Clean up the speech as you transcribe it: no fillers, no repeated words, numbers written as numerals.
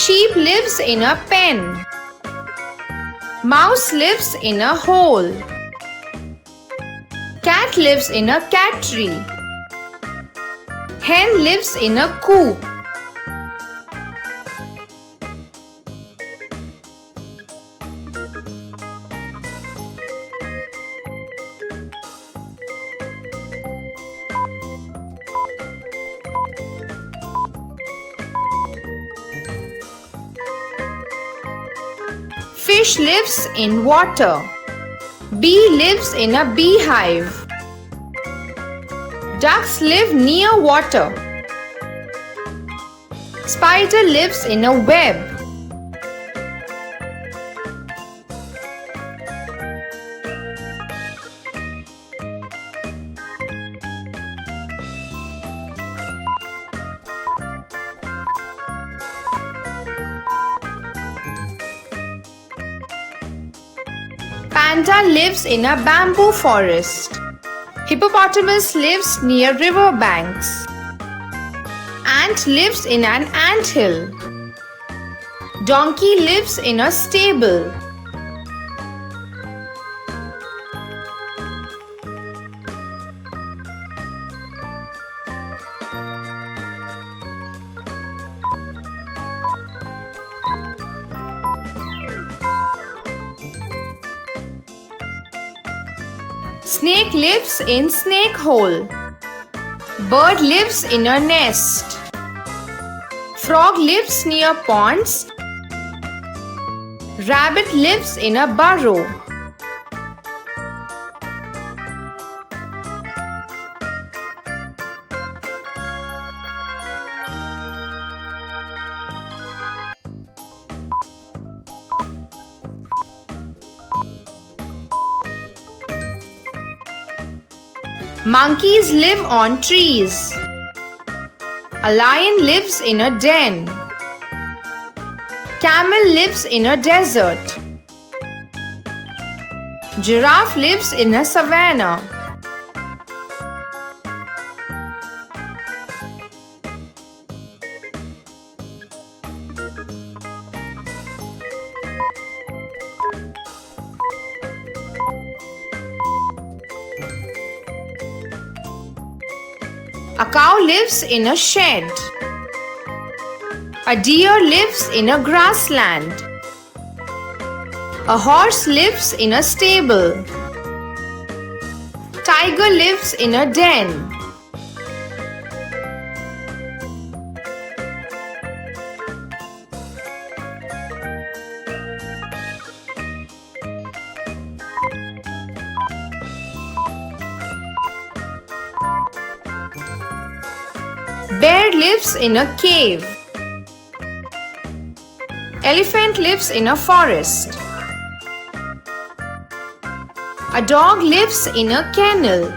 Sheep lives in a pen. Mouse lives in a hole. Cat lives in a cat tree. Hen lives in a coop. Fish lives in water. Bee lives in a beehive. Ducks live near water. Spider lives in a web. Panda lives in a bamboo forest. Hippopotamus lives near river banks. Ant lives in an anthill. Donkey lives in a stable. Snake lives in snake hole. Bird lives in a nest. Frog lives near ponds. Rabbit lives in a burrow. Monkeys live on trees. A lion lives in a den. Camel lives in a desert. Giraffe lives in a savanna. A cow lives in a shed. A deer lives in a grassland. A horse lives in a stable. Tiger lives in a den. Bear lives in a cave. Elephant lives in a forest. A dog lives in a kennel.